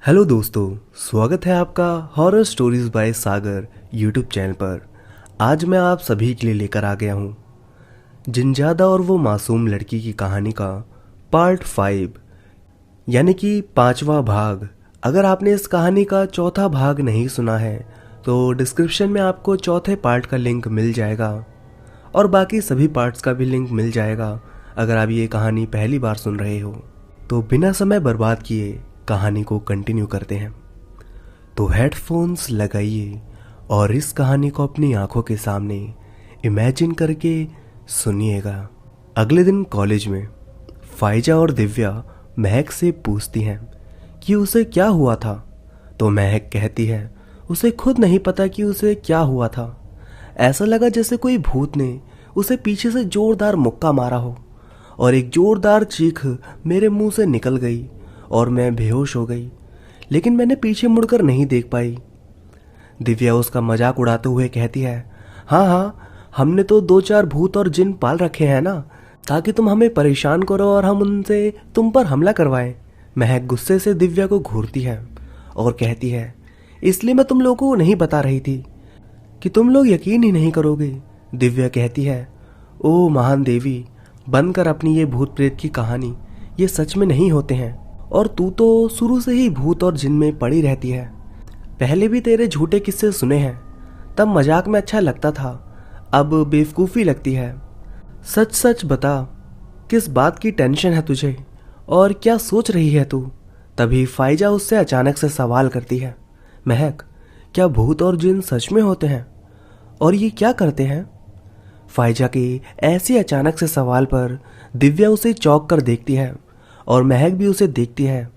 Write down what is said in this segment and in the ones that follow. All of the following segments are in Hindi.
हेलो दोस्तों, स्वागत है आपका हॉरर स्टोरीज बाय सागर यूट्यूब चैनल पर। आज मैं आप सभी के लिए लेकर आ गया हूँ जिनजादा और वो मासूम लड़की की कहानी का पार्ट 5 यानी कि 5वां भाग। अगर आपने इस कहानी का चौथा भाग नहीं सुना है तो डिस्क्रिप्शन में आपको चौथे पार्ट का लिंक मिल जाएगा और बाकी सभी पार्ट्स का भी लिंक मिल जाएगा अगर आप ये कहानी पहली बार सुन रहे हो। तो बिना समय बर्बाद किए कहानी को कंटिन्यू करते हैं। तो हेडफोन्स लगाइए और इस कहानी को अपनी आंखों के सामने इमेजिन करके सुनिएगा। अगले दिन कॉलेज में फाइजा और दिव्या महक से पूछती हैं कि उसे क्या हुआ था, तो महक कहती है उसे खुद नहीं पता कि उसे क्या हुआ था। ऐसा लगा जैसे कोई भूत ने उसे पीछे से जोरदार मुक्का मारा हो और एक जोरदार चीख मेरे मुंह से निकल गई और मैं बेहोश हो गई, लेकिन मैंने पीछे मुड़कर नहीं देख पाई। दिव्या उसका मजाक उड़ाते हुए कहती है, हाँ, हमने तो 2-4 भूत और जिन पाल रखे हैं ना, ताकि तुम हमें परेशान करो और हम उनसे तुम पर हमला करवाएं। महक गुस्से से दिव्या को घूरती है और कहती है, इसलिए मैं तुम लोगों को नहीं बता रही थी कि तुम लोग यकीन ही नहीं करोगे। दिव्या कहती है, ओ महान देवी, बंद कर अपनी ये भूत प्रेत की कहानी, ये सच में नहीं होते हैं और तू तो शुरू से ही भूत और जिन में पड़ी रहती है। पहले भी तेरे झूठे किस्से सुने हैं, तब मजाक में अच्छा लगता था, अब बेवकूफ़ी लगती है। सच सच बता, किस बात की टेंशन है तुझे और क्या सोच रही है तू? तभी फाइजा उससे अचानक से सवाल करती है, महक, क्या भूत और जिन सच में होते हैं और ये क्या करते हैं? फाइजा के ऐसे अचानक से सवाल पर दिव्या उसे चौंक कर देखती है और महक भी उसे देखती है।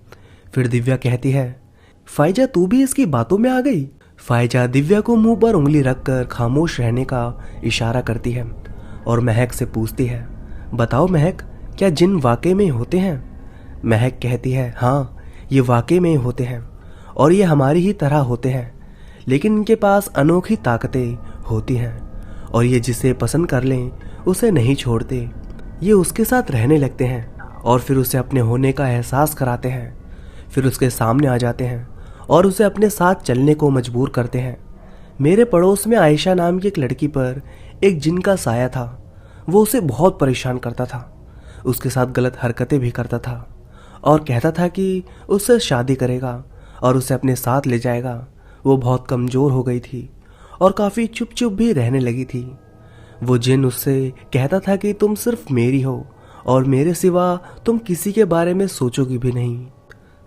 फिर दिव्या कहती है, फाइजा तू भी इसकी बातों में आ गई? फाइजा दिव्या को मुंह पर उंगली रखकर खामोश रहने का इशारा करती है और महक से पूछती है, बताओ महक, क्या जिन वाकई में होते हैं? महक कहती है, हाँ, ये वाकई में होते हैं और ये हमारी ही तरह होते हैं, लेकिन इनके पास अनोखी ताकतें होती हैं और ये जिसे पसंद कर लें उसे नहीं छोड़ते। ये उसके साथ रहने लगते हैं और फिर उसे अपने होने का एहसास कराते हैं, फिर उसके सामने आ जाते हैं और उसे अपने साथ चलने को मजबूर करते हैं। मेरे पड़ोस में आयशा नाम की एक लड़की पर एक जिन का साया था। वो उसे बहुत परेशान करता था, उसके साथ गलत हरकतें भी करता था और कहता था कि उससे शादी करेगा और उसे अपने साथ ले जाएगा। वो बहुत कमज़ोर हो गई थी और काफ़ी चुप चुप भी रहने लगी थी। वो जिन उससे कहता था कि तुम सिर्फ मेरी हो और मेरे सिवा तुम किसी के बारे में सोचोगी भी नहीं,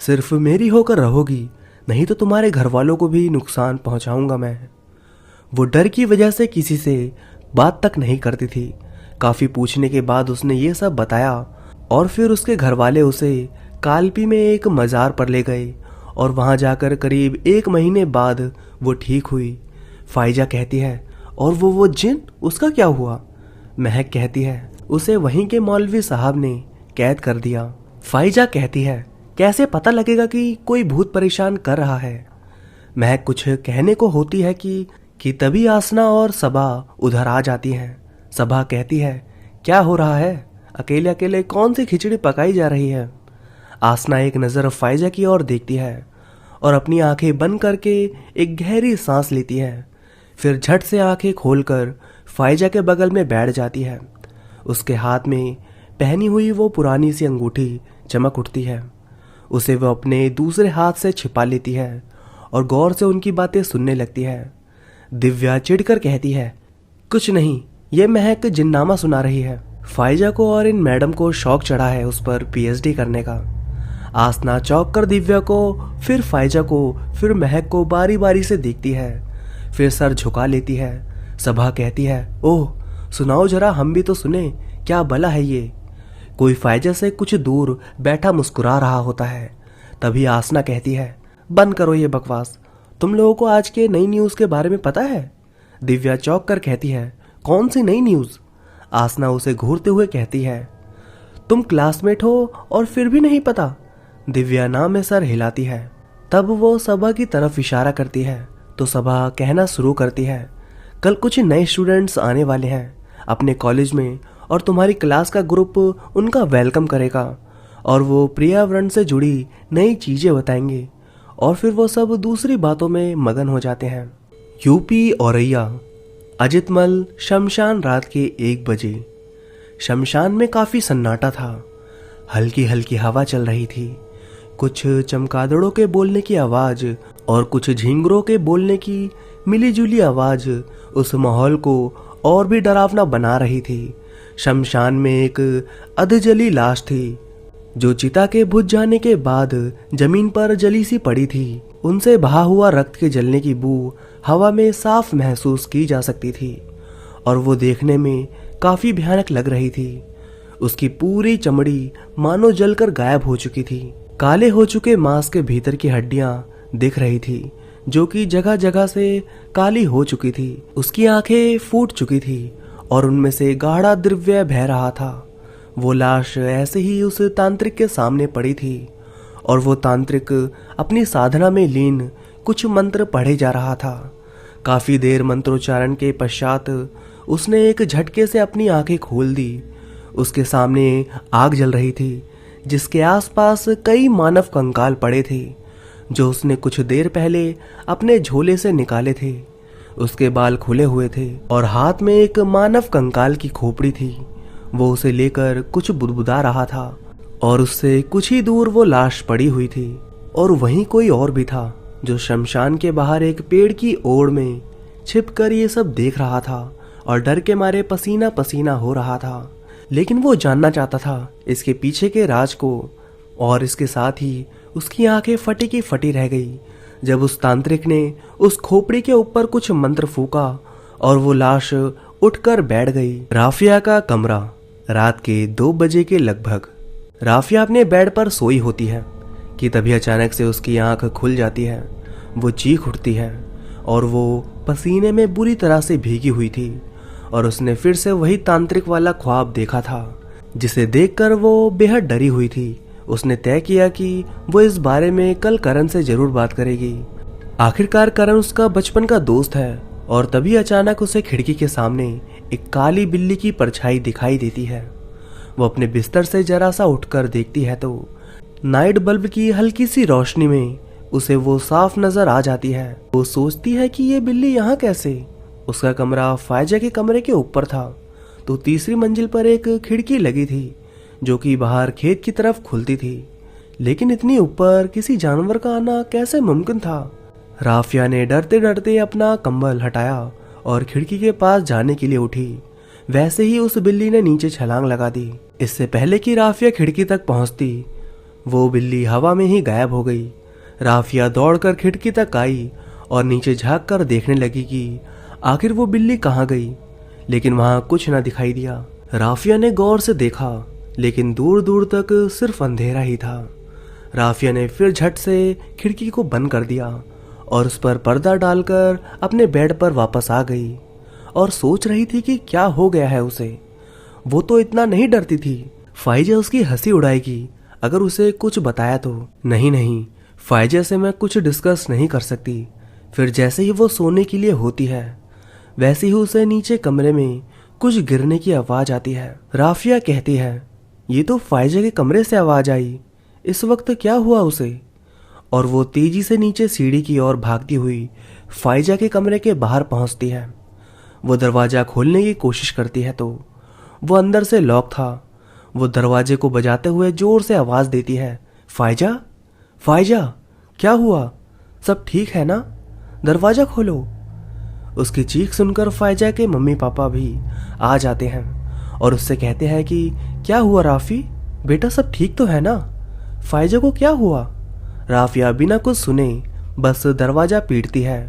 सिर्फ मेरी होकर रहोगी, नहीं तो तुम्हारे घर वालों को भी नुकसान पहुंचाऊंगा मैं। वो डर की वजह से किसी से बात तक नहीं करती थी। काफ़ी पूछने के बाद उसने ये सब बताया और फिर उसके घर वाले उसे कालपी में एक मज़ार पर ले गए और वहां जाकर करीब 1 महीने बाद वो ठीक हुई। फाइजा कहती है, और वो जिन, उसका क्या हुआ? महक कहती है, उसे वहीं के मौलवी साहब ने कैद कर दिया। फाइजा कहती है, कैसे पता लगेगा कि कोई भूत परेशान कर रहा है? महक कुछ कहने को होती है कि तभी आसना और सबा उधर आ जाती हैं। सबा कहती है, क्या हो रहा है? अकेले अकेले कौन सी खिचड़ी पकाई जा रही है? आसना एक नज़र फाइजा की ओर देखती है और अपनी आंखें बंद करके एक गहरी सांस लेती है। फिर झट से आंखें खोलकर फाइजा के बगल में बैठ जाती है। उसके हाथ में पहनी हुई वो पुरानी सी अंगूठी चमक उठती है। उसे वो अपने दूसरे हाथ से छिपा लेती है और गौर से उनकी बातें सुनने लगती है। दिव्या चिढ़कर कहती है, कुछ नहीं, ये महक जिन्नामा सुना रही है। फाइजा को और इन मैडम को शौक चढ़ा है उस पर पीएचडी करने का। आसना चौंक कर दिव्या को, फिर फाइजा को, फिर महक को बारी बारी से देखती है, फिर सर झुका लेती है। सबा कहती है, ओह सुनाओ जरा, हम भी तो सुने, क्या भला है ये? कोई फाइजा से कुछ दूर बैठा मुस्कुरा रहा होता है। तभी आसना कहती है, बंद करो ये बकवास, तुम लोगों को आज के नई न्यूज़ के बारे में पता है? दिव्या चौंक कर कहती है, कौन सी नई न्यूज़? आसना उसे घूरते हुए कहती है, तुम क्लासमेट हो और फिर भी नहीं पता? दिव्या ना में सर हिलाती है। तब वो सबा की तरफ इशारा करती है तो सबा कहना शुरू करती है, कल कुछ नए स्टूडेंट्स आने वाले हैं अपने कॉलेज में और तुम्हारी क्लास का ग्रुप उनका वेलकम करेगा और वो पर्यावरण से जुड़ी नई चीज़ें बताएंगे और फिर वो सब दूसरी बातों में मगन हो जाते हैं। यूपी औरैया, अजितमल शमशान। रात के 1 बजे शमशान में काफी सन्नाटा था। हल्की हल्की हवा चल रही थी। कुछ चमगादड़ों के बोलने की आवाज और कुछ झिंगुरों के बोलने की मिलीजुली आवाज उस माहौल को और भी डरावना बना रही थी। शमशान में एक अधजली लाश थी जो चिता के बुझ जाने के बाद जमीन पर जली सी पड़ी थी। उनसे बहा हुआ रक्त के जलने की बू हवा में साफ महसूस की जा सकती थी और वो देखने में काफी भयानक लग रही थी। उसकी पूरी चमड़ी मानो जलकर गायब हो चुकी थी। काले हो चुके मांस के भीतर की हड्डियां दिख रही थी जो कि जगह जगह से काली हो चुकी थी। उसकी आंखें फूट चुकी थी और उनमें से गाढ़ा द्रव्य बह रहा था। वो लाश ऐसे ही उस तांत्रिक के सामने पड़ी थी और वो तांत्रिक अपनी साधना में लीन कुछ मंत्र पढ़े जा रहा था। काफी देर मंत्रोच्चारण के पश्चात उसने एक झटके से अपनी आंखें खोल दी। उसके सामने आग जल रही थी जिसके आसपास कई मानव कंकाल पड़े थे जो उसने कुछ देर पहले अपने झोले से निकाले थे। उसके बाल खुले हुए थे और हाथ में एक मानव कंकाल की खोपड़ी थी। वो उसे लेकर कुछ बुदबुदा रहा था और उससे कुछ ही दूर वो लाश पड़ी हुई थी और वहीं कोई और भी था जो शमशान के बाहर एक पेड़ की ओर में छिपकर ये सब देख रहा था और डर के मारे पसीना पसीना हो रहा था। लेकिन वो जानना चाहता था इसके पीछे के राज को और इसके साथ ही उसकी आंखें फटी की फटी रह गई जब उस तांत्रिक ने उस खोपड़ी के ऊपर कुछ मंत्र फूका और वो लाश उठकर बैठ गई। राफिया का कमरा, रात के 2 बजे के लगभग। राफिया अपने बेड पर सोई होती है कि तभी अचानक से उसकी आंख खुल जाती है। वो चीख उठती है और वो पसीने में बुरी तरह से भीगी हुई थी और उसने फिर से वही तांत्रिक वाला ख्वाब देखा था जिसे देखकर वो बेहद डरी हुई थी। उसने तय किया कि वो इस बारे में कल करण से जरूर बात करेगी। आखिरकार करण उसका बचपन का दोस्त है और तभी अचानक उसे खिड़की के सामने एक काली बिल्ली की परछाई दिखाई देती है। वो अपने बिस्तर से जरा सा उठकर देखती है तो नाइट बल्ब की हल्की सी रोशनी में उसे वो साफ नजर आ जाती है। वो सोचती है कि ये बिल्ली यहाँ कैसे। उसका कमरा फायजा के कमरे के ऊपर था तो तीसरी मंजिल पर एक खिड़की लगी थी जो कि बाहर खेत की तरफ खुलती थी। लेकिन इतनी ऊपर किसी जानवर का आना कैसे मुमकिन था। राफिया ने डरते डरते अपना कंबल हटाया और खिड़की के पास जाने के लिए उठी। वैसे ही उस बिल्ली ने नीचे छलांग लगा दी। इससे पहले कि राफिया खिड़की तक पहुंचती वो बिल्ली हवा में ही गायब हो गई। राफिया दौड़कर खिड़की तक आई और नीचे झांक कर देखने लगी कि आखिर वो बिल्ली कहाँ गई, लेकिन वहां कुछ न दिखाई दिया। राफिया ने गौर से देखा लेकिन दूर दूर तक सिर्फ अंधेरा ही था। राफिया ने फिर झट से खिड़की को बंद कर दिया और उस पर पर्दा डालकर अपने बेड पर वापस आ गई और सोच रही थी कि क्या हो गया है उसे। वो तो इतना नहीं डरती थी। फाइजा उसकी हंसी उड़ाएगी अगर उसे कुछ बताया तो। नहीं, फाइजा से मैं कुछ डिस्कस नहीं कर सकती। फिर जैसे ही वो सोने के लिए होती है वैसे ही उसे नीचे कमरे में कुछ गिरने की आवाज आती है। राफिया कहती है ये तो फाइजा के कमरे से आवाज आई, इस वक्त क्या हुआ उसे। और वो तेजी से नीचे सीढ़ी की ओर भागती हुई फाइजा के कमरे के बाहर पहुंचती है। वो दरवाजा खोलने की कोशिश करती है तो वो अंदर से लॉक था। वो दरवाजे को बजाते हुए जोर से आवाज देती है, फाइजा, फाइजा, क्या हुआ, सब ठीक है ना, दरवाजा खोलो। उसकी चीख सुनकर फाइजा के मम्मी पापा भी आ जाते हैं और उससे कहते हैं कि क्या हुआ राफी, बेटा सब ठीक तो है ना, फाइजा को क्या हुआ। राफिया बिना कुछ सुने बस दरवाजा पीटती है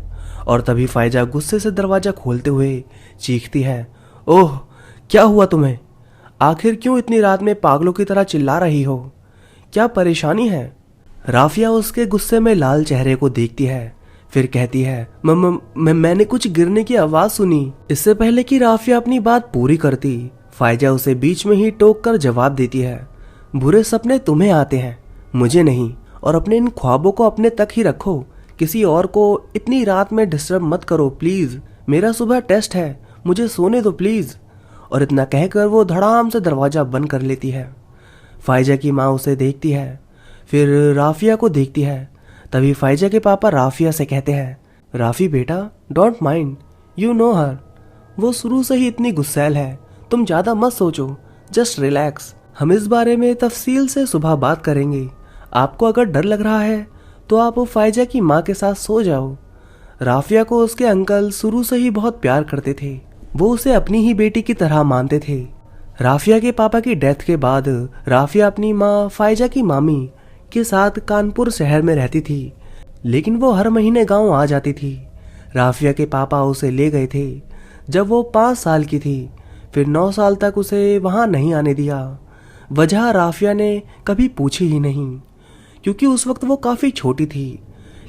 और तभी फाइजा गुस्से से दरवाजा खोलते हुए चीखती है, ओह क्या हुआ तुम्हें, आखिर क्यों इतनी रात में पागलों की तरह चिल्ला रही हो, क्या परेशानी है। राफिया उसके गुस्से में लाल चेहरे को देखती है फिर कहती है, मैंने कुछ गिरने की आवाज सुनी। इससे पहले कि राफिया अपनी बात पूरी करती फाइजा उसे बीच में ही टोक कर जवाब देती है, बुरे सपने तुम्हें आते हैं, मुझे नहीं, और अपने इन ख्वाबों को अपने तक ही रखो, किसी और को इतनी रात में डिस्टर्ब मत करो प्लीज, मेरा सुबह टेस्ट है, मुझे सोने दो प्लीज। और इतना कहकर वो धड़ाम से दरवाजा बंद कर लेती है। फाइजा की माँ उसे देखती है फिर राफिया को देखती है तभी फाइजा के पापा राफिया से कहते हैं, राफी बेटा, डोंट माइंड, यू नो हर, वो शुरू से ही इतनी गुस्सैल है, तुम ज्यादा मत सोचो, जस्ट रिलैक्स, हम इस बारे में तफसील से सुबह बात करेंगे। आपको अगर डर लग रहा है तो आप फाइजा की माँ के साथ सो जाओ। राफिया को उसके अंकल शुरू से ही बहुत प्यार करते थे, वो उसे अपनी ही बेटी की तरह मानते थे। राफिया के पापा की डेथ के बाद राफिया अपनी माँ फाइजा की मामी के साथ कानपुर शहर में रहती थी, लेकिन वो हर महीने गांव आ जाती थी। राफिया के पापा उसे ले गए थे जब वो 5 साल की थी, फिर 9 साल तक उसे वहां नहीं आने दिया। वजह राफिया ने कभी पूछी ही नहीं, क्योंकि उस वक्त वो काफी छोटी थी।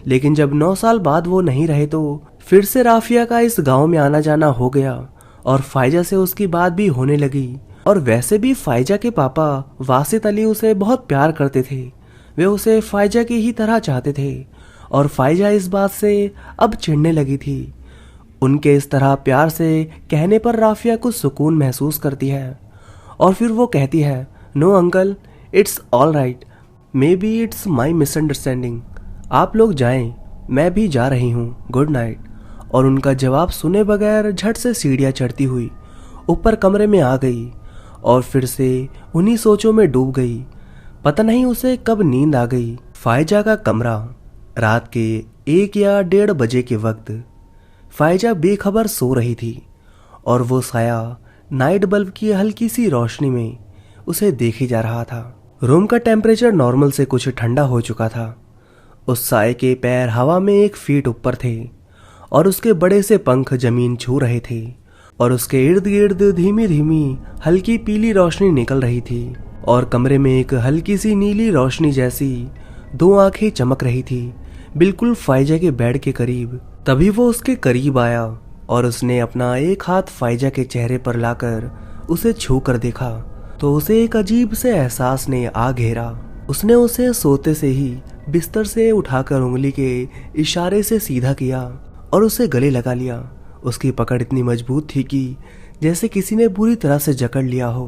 लेकिन जब 9 साल बाद वो नहीं रहे तो फिर से राफिया का इस गांव में आना जाना हो गया और फाइजा से उसकी बात भी होने लगी। और वैसे भी फाइजा के पापा वासित अली उसे बहुत प्यार करते थे, वे उसे फाइजा की ही तरह चाहते थे और फाइजा इस बात से अब चिढ़ने लगी थी। उनके इस तरह प्यार से कहने पर राफिया कुछ सुकून महसूस करती है और फिर वो कहती है, no uncle, it's all right, maybe it's my misunderstanding, आप लोग जाएं, मैं भी जा रही हूँ, गुड नाइट। और उनका जवाब सुने बगैर झट से सीढ़ियाँ चढ़ती हुई ऊपर कमरे में आ गई और फिर से उन्हीं सोचों में डूब गई। पता नहीं उसे कब नींद आ गई। फाइजा का कमरा, रात के 1 या 1:30 बजे के वक्त फाइजा बेखबर सो रही थी और वो साया नाइट बल्ब की हल्की सी रोशनी में उसे देखे जा रहा था। रूम का टेम्परेचर नॉर्मल से कुछ ठंडा हो चुका था। उस साए के पैर हवा में 1 फीट ऊपर थे और उसके बड़े से पंख जमीन छू रहे थे और उसके इर्द गिर्द धीमी धीमी हल्की पीली रोशनी निकल रही थी और कमरे में एक हल्की सी नीली रोशनी जैसी 2 आंखें चमक रही थी, बिल्कुल फाइजा के बेड के करीब। तभी वो उसके करीब आया और उसने अपना एक हाथ फाइजा के चेहरे पर लाकर उसे छू कर देखा तो उसे एक अजीब से एहसास ने आ घेरा। उसने उसे सोते से ही बिस्तर से उठाकर उंगली के इशारे से सीधा किया और उसे गले लगा लिया। उसकी पकड़ इतनी मजबूत थी कि जैसे किसी ने बुरी तरह से जकड़ लिया हो।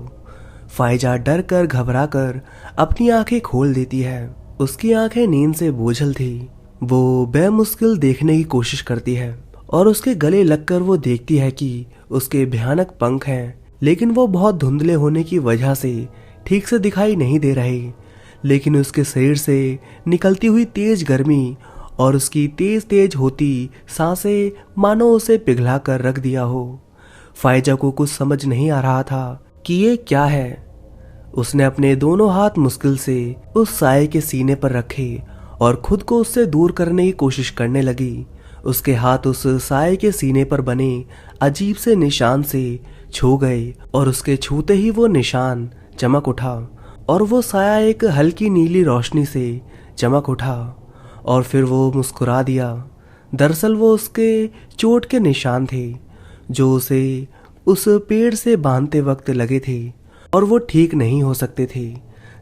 फाइजा डर कर घबरा कर अपनी आंखें खोल देती है। उसकी आंखें नींद से बोझल थी। वो बेमुश्किल देखने की कोशिश करती है और उसके गले लगकर वो देखती है कि उसके भयानक पंख हैं, लेकिन वो बहुत धुंधले होने की वजह से ठीक से दिखाई नहीं दे रहे। लेकिन उसके शरीर से निकलती हुई तेज गर्मी और उसकी तेज तेज होती सांसें मानो उसे पिघला कर रख दिया हो। फाइजा को कुछ समझ नहीं आ रहा था कि ये क्या है। उसने अपने दोनों हाथ मुश्किल से उस साए के सीने पर रखे और खुद को उससे दूर करने की कोशिश करने लगी। उसके हाथ उस साए के सीने पर बने अजीब से निशान से छू गए और उसके छूते ही वो निशान चमक उठा और वो साया एक हल्की नीली रोशनी से चमक उठा और फिर वो मुस्कुरा दिया। दरअसल वो उसके चोट के निशान थे जो उसे उस पेड़ से बांधते वक्त लगे थे और वो ठीक नहीं हो सकते थे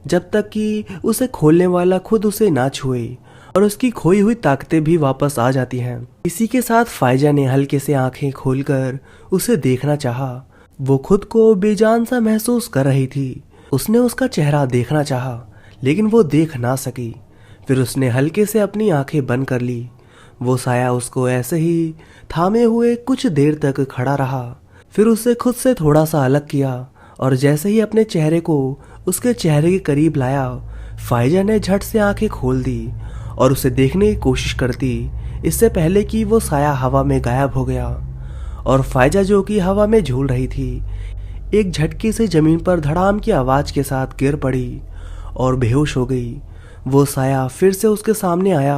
जब तक कि उसे खोलने वाला खुद उसे ना छुए और उसकी खोई हुई ताकतें भी वापस आ जाती हैं। इसी के साथ फाइजा ने हल्के से आंखें खोलकर उसे देखना चाहा। वो खुद को बेजान सा महसूस कर रही थी। उसने उसका चेहरा देखना चाहा, लेकिन वो देख ना सकी। फिर उसने हल्के से अपनी आंखें बंद कर ली। वो साया उसको ऐसे ही थामे हुए कुछ देर तक खड़ा रहा। फिर उसे खुद से थोड़ा सा अलग किया और जैसे ही अपने चेहरे को उसके चेहरे के करीब लाया, फाइजा ने झट से आंखें खोल दी और उसे देखने की कोशिश करती इससे पहले कि वो साया हवा में गायब हो गया। और फाइजा जो कि हवा में झूल रही थी, एक झटके से जमीन पर धड़ाम की आवाज के साथ गिर पड़ी और बेहोश हो गई। वो साया फिर से उसके सामने आया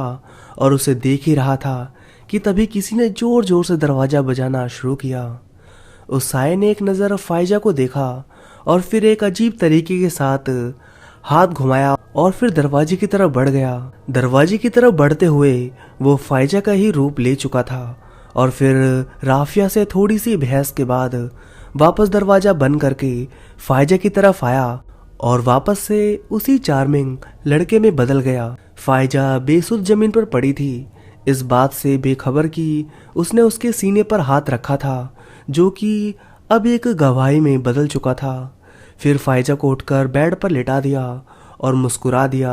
और उसे देख ही रहा था कि तभी किसी ने जोर जोर से दरवाजा बजाना शुरू किया। उस साये ने एक नज़र फाइजा को देखा और फिर एक अजीब तरीके के साथ हाथ घुमाया और फिर दरवाजे की तरफ बढ़ गया। दरवाजे की तरफ बढ़ते हुए वो फाइजा का ही रूप ले चुका था और फिर राफिया से थोड़ी सी बहस के बाद वापस दरवाजा बंद करके फाइजा की तरफ आया और वापस से उसी चार्मिंग लड़के में बदल गया। फाइजा बेसुध जमीन पर पड़ी थी, इस बात से बेखबर कि उसने उसके सीने पर हाथ रखा था जो कि अब एक गवाही में बदल चुका था। फिर फाइजा को उठकर बेड पर लेटा दिया और मुस्कुरा दिया।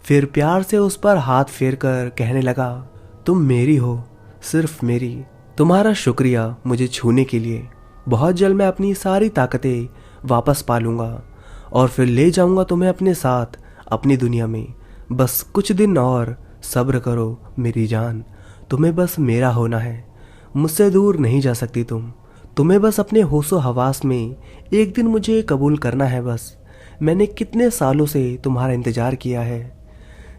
फिर प्यार से उस पर हाथ फेर कर कहने लगा, तुम मेरी हो, सिर्फ मेरी। तुम्हारा शुक्रिया मुझे छूने के लिए। बहुत जल्द मैं अपनी सारी ताकतें वापस पा लूँगा और फिर ले जाऊँगा तुम्हें अपने साथ अपनी दुनिया में। बस कुछ दिन और सब्र करो मेरी जान, तुम्हें बस मेरा होना है, मुझसे दूर नहीं जा सकती तुम। तुम्हें बस अपने होशो हवास में एक दिन मुझे कबूल करना है बस। मैंने कितने सालों से तुम्हारा इंतज़ार किया है,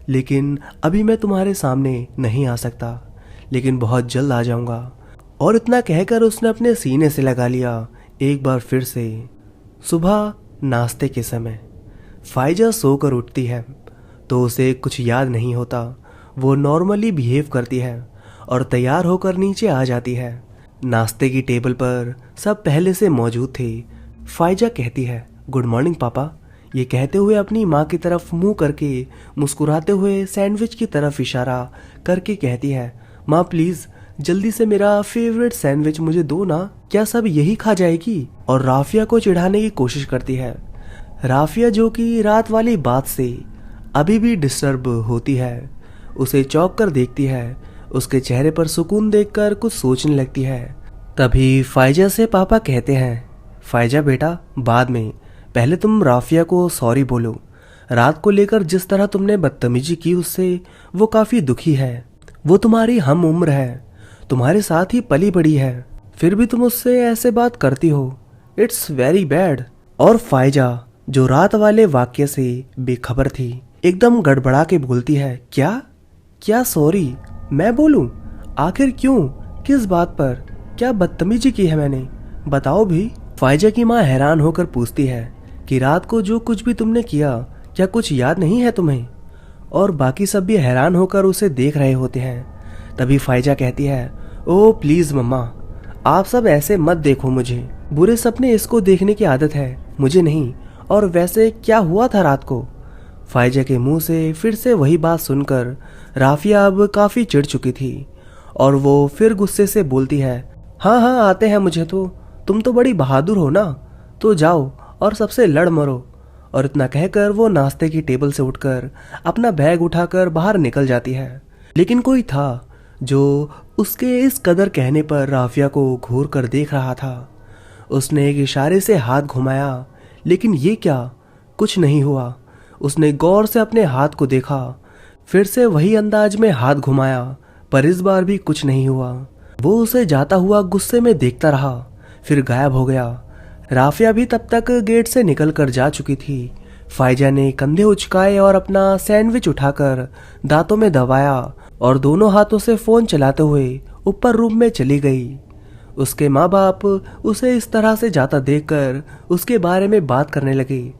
लेकिन अभी मैं तुम्हारे सामने नहीं आ सकता, लेकिन बहुत जल्द आ जाऊंगा। और इतना कहकर उसने अपने सीने से लगा लिया एक बार फिर से। सुबह नाश्ते के समय फाइजा सोकर उठती है तो उसे कुछ याद नहीं होता। वो नॉर्मली बिहेव करती है और तैयार होकर नीचे आ जाती है। नाश्ते की टेबल पर सब पहले से मौजूद थे। फाइजा कहती है, गुड मॉर्निंग पापा। ये कहते हुए अपनी माँ की तरफ मुंह करके मुस्कुराते हुए सैंडविच की तरफ इशारा करके कहती है, माँ प्लीज़ जल्दी से मेरा फेवरेट सैंडविच मुझे दो ना, क्या सब यही खा जाएगी? और राफिया को चिढ़ाने की कोशिश करती है। राफिया जो कि रात वाली बात से अभी भी डिस्टर्ब होती है, उसे चौंक कर देखती है। उसके चेहरे पर सुकून देखकर कुछ सोचने लगती है। तभी फाइजा से पापा कहते हैं, फाइजा बेटा बाद में, पहले तुम राफिया को सॉरी बोलो। रात को लेकर जिस तरह तुमने बदतमीजी की उससे वो काफ़ी दुखी है। वो तुम्हारी हम उम्र है, तुम्हारे साथ ही पली बड़ी है, फिर भी तुम उससे ऐसे बात करती हो। It's very bad. और फाइजा जो रात वाले वाक्य से बेखबर थी एकदम गड़बड़ा के बोलती है, क्या क्या सॉरी मैं बोलूं? आखिर क्यों, किस बात पर, क्या बदतमीजी की है मैंने, बताओ भी। फाइजा की माँ हैरान होकर पूछती है कि रात को जो कुछ भी तुमने किया क्या कुछ याद नहीं है तुम्हें? और बाकी सब भी हैरान होकर उसे देख रहे होते हैं। तभी फाइजा कहती है, ओह प्लीज मम्मा, आप सब ऐसे मत देखो मुझे, बुरे सपने इसको देखने की आदत है, मुझे नहीं। और वैसे क्या हुआ था रात को? फाइजा के मुंह से फिर से वही बात सुनकर राफिया अब काफी चिढ़ चुकी थी और वो फिर गुस्से से बोलती है, हाँ हाँ आते हैं मुझे तो, तुम तो बड़ी बहादुर हो ना, तो जाओ और सबसे लड़ मरो। और इतना कहकर वो नाश्ते की टेबल से उठकर अपना बैग उठाकर बाहर निकल जाती है। लेकिन कोई था जो उसके इस कदर कहने पर राफिया को घूर कर देख रहा था। उसने एक इशारे से हाथ घुमाया, लेकिन ये क्या, कुछ नहीं हुआ। उसने गौर से अपने हाथ को देखा, फिर से वही अंदाज में हाथ घुमाया, पर इस बार भी कुछ नहीं हुआ। वो उसे जाता हुआ गुस्से में देखता रहा, फिर गायब हो गया। राफिया भी तब तक गेट से निकल कर जा चुकी थी। फाइजा ने कंधे उचकाए और अपना सैंडविच उठाकर दांतों में दबाया और दोनों हाथों से फोन चलाते हुए ऊपर रूम में चली गई। उसके माँ बाप उसे इस तरह से जाता देखकर उसके बारे में बात करने लगे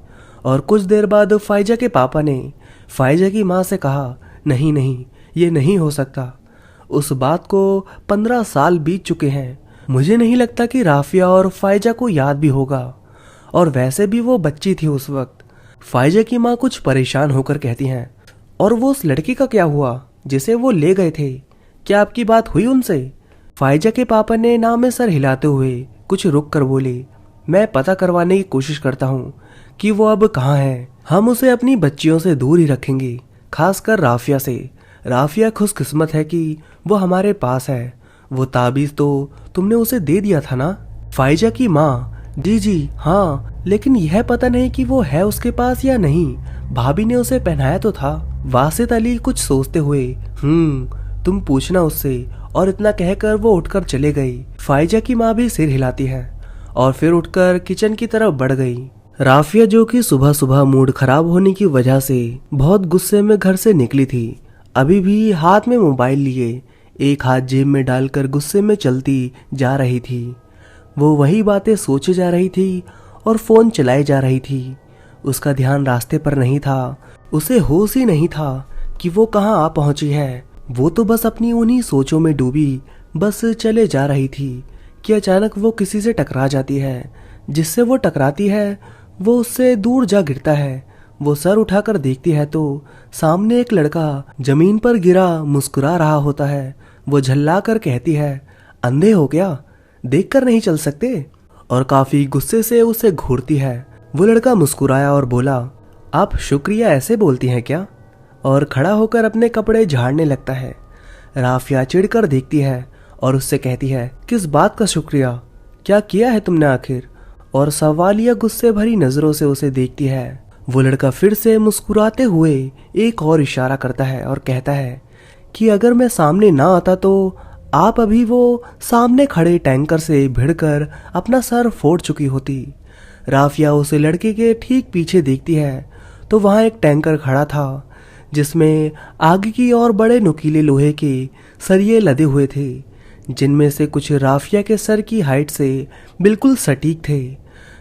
और कुछ देर बाद फाइजा के पापा ने फाइजा की माँ से कहा, नहीं नहीं ये नहीं हो सकता, उस बात को 15 साल बीत चुके हैं, मुझे नहीं लगता कि राफिया और फाइजा को याद भी होगा, और वैसे भी वो बच्ची थी उस वक्त। फाइजा की माँ कुछ परेशान होकर कहती हैं, और वो उस लड़की का क्या हुआ जिसे वो ले गए थे, क्या आपकी बात हुई उनसे? फाइजा के पापा ने ना में सर हिलाते हुए कुछ रुक कर बोले, मैं पता करवाने की कोशिश करता हूँ कि वो अब कहाँ है। हम उसे अपनी बच्चियों से दूर ही रखेंगे, खासकर राफिया से। राफिया खुशकिस्मत है कि वो हमारे पास है। वो ताबीज तो तुमने उसे दे दिया था ना? फाइजा की माँ, जी जी हाँ, लेकिन यह पता नहीं कि वो है उसके पास या नहीं, भाभी ने उसे पहनाया तो था। वासित अली कुछ सोचते हुए, तुम पूछना उससे। और इतना कहकर वो उठकर चले गई। फाइजा की माँ भी सिर हिलाती है और फिर उठकर किचन की तरफ बढ़ गई। राफिया जो कि सुबह सुबह मूड खराब होने की वजह से बहुत गुस्से में घर से निकली थी, अभी भी हाथ में मोबाइल लिए एक हाथ जेब में डालकर गुस्से में चलती जा रही थी। वो वही बातें सोचे जा रही थी और फोन चलाए जा रही थी। उसका ध्यान रास्ते पर नहीं था, उसे होश ही नहीं था कि वो कहाँ आ पहुंची है। वो तो बस अपनी उन्हीं सोचों में डूबी बस चले जा रही थी कि अचानक वो किसी से टकरा जाती है। जिससे वो टकराती है वो उससे दूर जा गिरता है। वो सर उठाकर देखती है तो सामने एक लड़का जमीन पर गिरा मुस्कुरा रहा होता है। वो झल्ला कर कहती है, अंधे हो क्या, देखकर नहीं चल सकते? और काफी गुस्से से उसे घूरती है। वो लड़का मुस्कुराया और बोला, आप शुक्रिया ऐसे बोलती हैं क्या? और खड़ा होकर अपने कपड़े झाड़ने लगता है। राफिया चिढ़कर देखती है और उससे कहती है, किस बात का शुक्रिया, क्या किया है तुमने आखिर? और सवालिया गुस्से भरी नजरों से उसे देखती है। वो लड़का फिर से मुस्कुराते हुए एक और इशारा करता है और कहता है कि अगर मैं सामने ना आता तो आप अभी वो सामने खड़े टैंकर से भिड़कर अपना सर फोड़ चुकी होती। राफिया उसे लड़के के ठीक पीछे देखती है तो वहां एक टैंकर खड़ा था जिसमें आगे की ओर बड़े नुकीले लोहे के सरिये लदे हुए थे, जिनमें से कुछ राफिया के सर की हाइट से बिल्कुल सटीक थे।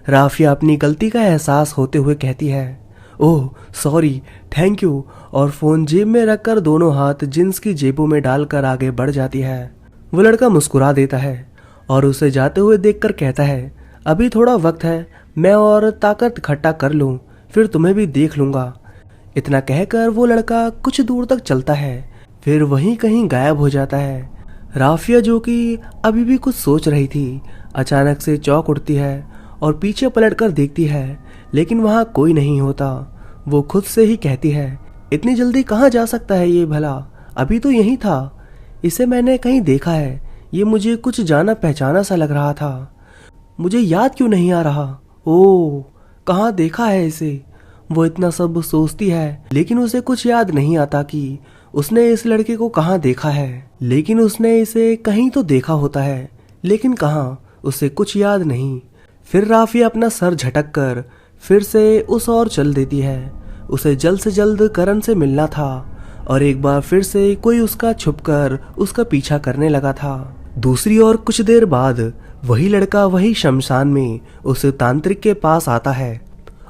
राफिया अपनी गलती का एहसास होते हुए कहती है, ओह सॉरी, थैंक यू, और फोन जेब में रखकर दोनों हाथ जींस की जेबों में डालकर आगे बढ़ जाती है। वो लड़का मुस्कुरा देता है और उसे जाते हुए देखकर कहता है, अभी थोड़ा वक्त है, मैं और ताकत इकट्ठा कर लूं, फिर तुम्हें भी देख लूंगा। इतना कहकर वो लड़का कुछ दूर तक चलता है, फिर वहीं कहीं गायब हो जाता है। राफिया, जो कि अभी भी कुछ सोच रही थी, अचानक से चौंक उठती है और पीछे पलटकर देखती है, लेकिन वहां कोई नहीं होता। वो खुद से ही कहती है, इतनी जल्दी कहाँ जा सकता है ये भला? अभी तो यहीं था, इसे मैंने कहीं देखा है, ये मुझे कुछ जाना पहचाना सा लग रहा था, मुझे याद क्यों नहीं आ रहा? ओह, कहाँ देखा है इसे? वो इतना सब सोचती है, लेकिन उसे कुछ याद नहीं आता कि उसने इस लड़के को कहाँ देखा है। लेकिन उसने इसे कहीं तो देखा होता है, लेकिन कहाँ, उसे कुछ याद नहीं। फिर राफिया अपना सर झटक कर फिर से उस ओर चल देती है। उसे जल्द से जल्द करण से मिलना था और एक बार फिर से कोई उसका छुपकर उसका पीछा करने लगा था। दूसरी ओर कुछ देर बाद वही लड़का वही शमशान में उस तांत्रिक के पास आता है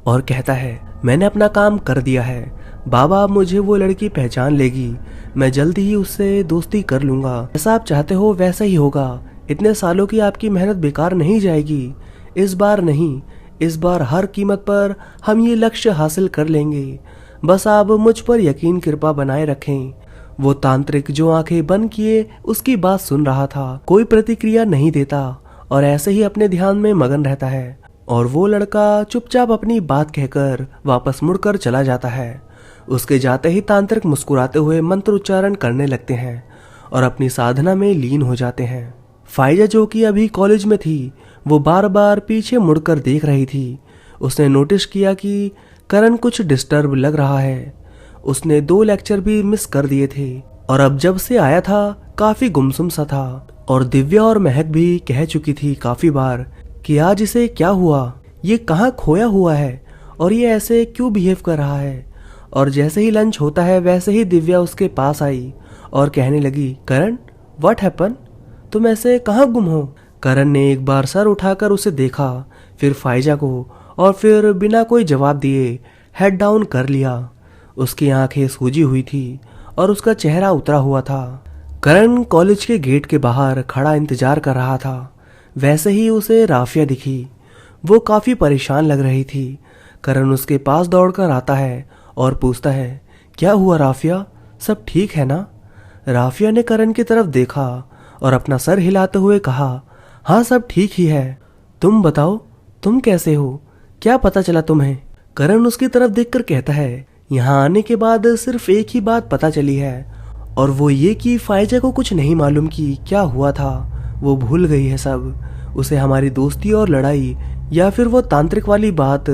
और कहता है, मैंने अपना काम कर दिया है बाबा, अब मुझे वो लड़की पहचान लेगी, मैं जल्द ही उससे दोस्ती कर लूंगा, जैसा आप चाहते हो वैसा ही होगा, इतने सालों की आपकी मेहनत बेकार नहीं जाएगी, इस बार नहीं, इस बार हर कीमत पर हम ये लक्ष्य हासिल कर लेंगे, बस आप मुझ पर यकीन कृपा बनाए रखें। वो तांत्रिक जो आंखें बंद किए उसकी बात सुन रहा था, कोई प्रतिक्रिया नहीं देता और ऐसे ही अपने ध्यान में मगन रहता है। और वो लड़का चुपचाप अपनी बात कहकर वापस मुड़कर चला जाता है। उसके जाते ही तांत्रिक मुस्कुराते हुए मंत्र उच्चारण करने लगते हैं और अपनी साधना में लीन हो जाते हैं। फाइजा, जो कि अभी कॉलेज में थी, वो बार बार पीछे मुड़कर देख रही थी। उसने नोटिस किया कि करण कुछ डिस्टर्ब लग रहा है। उसने 2 लेक्चर भी मिस कर दिए थे और अब जब से आया था काफी गुमसुम सा था। और दिव्या और महक भी कह चुकी थी काफी बार कि आज इसे क्या हुआ, ये कहाँ खोया हुआ है और ये ऐसे क्यों बिहेव कर रहा है। और जैसे ही लंच होता है वैसे ही दिव्या उसके पास आई और कहने लगी, करण, व्हाट हैपन, तुम ऐसे कहाँ गुम हो? करण ने एक बार सर उठाकर उसे देखा, फिर फाइजा को, और फिर बिना कोई जवाब दिए हेड डाउन कर लिया। उसकी आंखें सूजी हुई थी और उसका चेहरा उतरा हुआ था। करण कॉलेज के गेट के बाहर खड़ा इंतजार कर रहा था। वैसे ही उसे राफिया दिखी, वो काफी परेशान लग रही थी। करण उसके पास दौड़कर आता है और पूछता है, क्या हुआ राफिया, सब ठीक है ना? राफिया ने करण की तरफ देखा और अपना सर हिलाते हुए कहा, हाँ सब ठीक ही है, तुम बताओ तुम कैसे हो, क्या पता चला तुम्हें? करण उसकी तरफ देखकर कहता है, यहाँ आने के बाद सिर्फ एक ही बात पता चली है और वो ये कि फाइजा को कुछ नहीं मालूम कि क्या हुआ था। वो भूल गई है सब, उसे हमारी दोस्ती और लड़ाई या फिर वो तांत्रिक वाली बात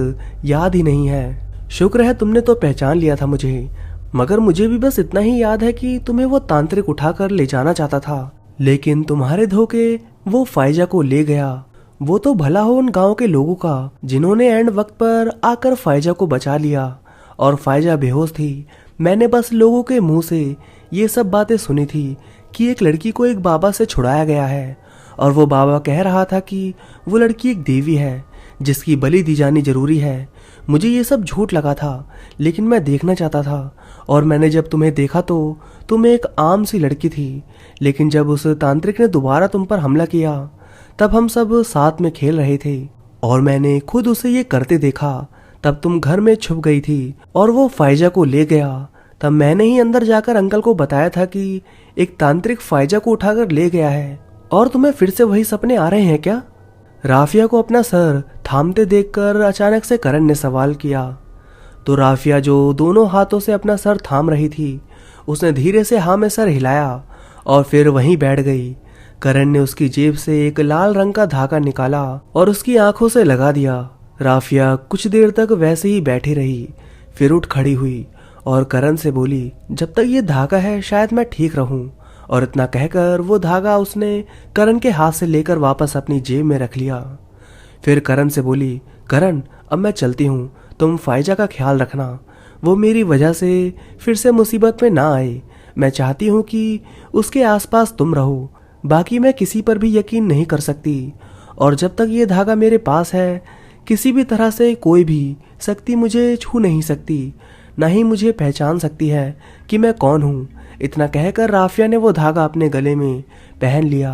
याद ही नहीं है। शुक्र है तुमने तो पहचान लिया था मुझे, मगर मुझे भी बस इतना ही याद है कि तुम्हें वो तांत्रिक उठाकर ले जाना चाहता था, लेकिन तुम्हारे धोखे वो फाइजा को ले गया। वो तो भला हो उन गांव के लोगों का जिन्होंने एंड वक्त पर आकर फाइजा को बचा लिया और फाइजा बेहोश थी। मैंने बस लोगों के मुंह से ये सब बातें सुनी थी कि एक लड़की को एक बाबा से छुड़ाया गया है और वो बाबा कह रहा था कि वो लड़की एक देवी है जिसकी बलि दी जानी जरूरी है। मुझे ये सब झूठ लगा था, लेकिन मैं देखना चाहता था और मैंने जब तुम्हें देखा तो तुम एक आम सी लड़की थी, लेकिन जब उस तांत्रिक ने दोबारा तुम पर हमला किया तब हम सब साथ में खेल रहे थे और मैंने खुद उसे ये करते देखा। तब तुम घर में छुप गई थी और वो फाइजा को ले गया। तब मैंने ही अंदर जाकर अंकल को बताया था कि एक तांत्रिक फाइजा को उठाकर ले गया है। और तुम्हें फिर से वही सपने आ रहे हैं क्या? राफिया को अपना सर थामते देखकर अचानक से करण ने सवाल किया। तो राफिया जो दोनों हाथों से अपना सर थाम रही थी, उसने धीरे से हाँ में सर हिलाया और फिर वहीं बैठ गई। करण ने उसकी जेब से एक लाल रंग का धागा निकाला और उसकी आंखों से लगा दिया। राफिया कुछ देर तक वैसे ही बैठी रही, फिर उठ खड़ी हुई और करण से बोली, जब तक ये धागा है शायद मैं ठीक रहूं। और इतना कहकर वो धागा उसने करण के हाथ से लेकर वापस अपनी जेब में रख लिया। फिर करण से बोली, करण अब मैं चलती हूँ, तुम फाइजा का ख्याल रखना। वो मेरी वजह से फिर से मुसीबत में ना आए। मैं चाहती हूँ कि उसके आसपास तुम रहो। बाकी मैं किसी पर भी यकीन नहीं कर सकती, और जब तक ये धागा मेरे पास है किसी भी तरह से कोई भी शक्ति मुझे छू नहीं सकती, ना ही मुझे पहचान सकती है कि मैं कौन हूँ। इतना कहकर राफिया ने वो धागा अपने गले में पहन लिया।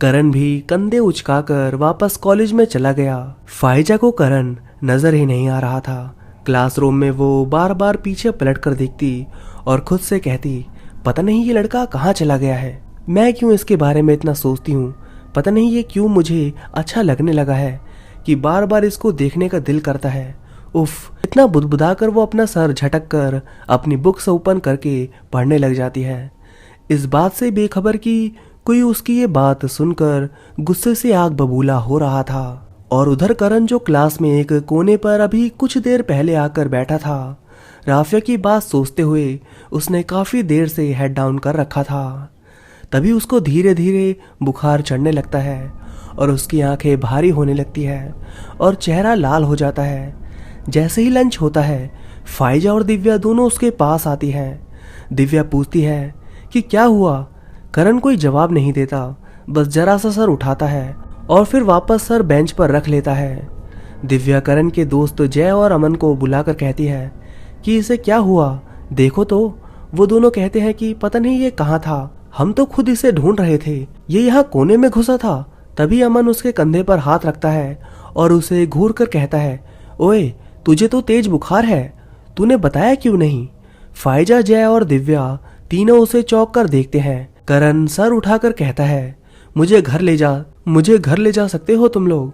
करण भी कंधे उचकाकर वापस कॉलेज में चला गया। फाइजा को करण नजर ही नहीं आ रहा था। क्लासरूम में वो बार बार पीछे पलट कर देखती और खुद से कहती, पता नहीं ये लड़का कहाँ चला गया है। मैं क्यों इसके बारे में इतना सोचती हूँ। पता नहीं ये क्यों मुझे अच्छा लगने लगा है कि बार बार इसको देखने का दिल करता है। उफ, इतना बुदबुदा कर वो अपना सर झटक कर अपनी बुक्स ओपन करके पढ़ने लग जाती है, इस बात से बेखबर कि कोई उसकी ये बात सुनकर गुस्से से आग बबूला हो रहा था। और उधर करण जो क्लास में एक कोने पर अभी कुछ देर पहले आकर बैठा था, राफिया की बात सोचते हुए उसने काफी देर से हेड डाउन कर रखा था। तभी उसको धीरे धीरे बुखार चढ़ने लगता है और उसकी आंखें भारी होने लगती है और चेहरा लाल हो जाता है। जैसे ही लंच होता है, फाइजा और दिव्या दोनों उसके पास आती हैं। दिव्या पूछती है कि क्या हुआ। करण कोई जवाब नहीं देता, बस जरा सा सर उठाता है और फिर वापस सर बेंच पर रख लेता है। दिव्या करण के दोस्त जय और अमन को बुलाकर कहती है कि इसे क्या हुआ, देखो तो। वो दोनों कहते हैं कि पता नहीं ये कहाँ था, हम तो खुद इसे ढूंढ रहे थे, ये यहाँ कोने में घुसा था। तभी अमन उसके कंधे पर हाथ रखता है और उसे घूर कर कहता है, ओए तुझे तो तेज बुखार है, तूने बताया क्यों नहीं। फाइजा, जय और दिव्या तीनों उसे चौंक कर देखते हैं। करण सर उठाकर कहता है, मुझे घर ले जा सकते हो तुम लोग।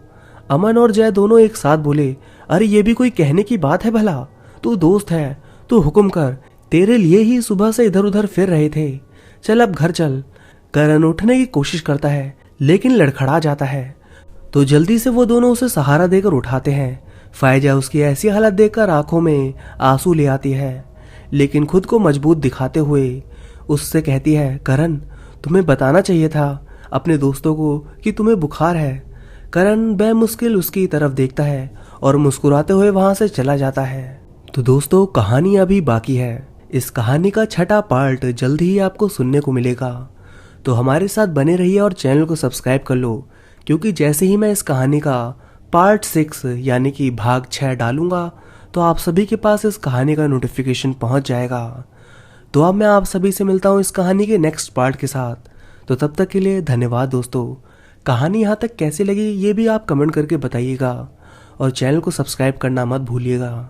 अमन और जय दोनों एक साथ बोले, अरे ये भी कोई कहने की बात है भला, तू दोस्त है, तू हुक्म कर, तेरे लिए ही सुबह से इधर उधर फिर रहे थे, चल अब घर चल। करण उठने की कोशिश करता है लेकिन लड़खड़ा जाता है, तो जल्दी से वो दोनों उसे सहारा देकर उठाते हैं। फाइजा उसकी ऐसी हालत देखकर आंखों में आंसू ले आती है, लेकिन खुद को मजबूत दिखाते हुए उससे कहती है, करण तुम्हें बताना चाहिए था अपने दोस्तों को कि तुम्हें बुखार है। करण बेमुश्किल उसकी तरफ देखता है और मुस्कुराते हुए वहां से चला जाता है। तो दोस्तों, कहानी अभी बाकी है। इस कहानी का छठा पार्ट जल्द ही आपको सुनने को मिलेगा, तो हमारे साथ बने रहिए और चैनल को सब्सक्राइब कर लो, क्योंकि जैसे ही मैं इस कहानी का पार्ट 6 यानी कि भाग 6 डालूंगा तो आप सभी के पास इस कहानी का नोटिफिकेशन पहुंच जाएगा। तो अब मैं आप सभी से मिलता हूं इस कहानी के नेक्स्ट पार्ट के साथ। तो तब तक के लिए धन्यवाद दोस्तों। कहानी यहाँ तक कैसी लगी ये भी आप कमेंट करके बताइएगा और चैनल को सब्सक्राइब करना मत भूलिएगा।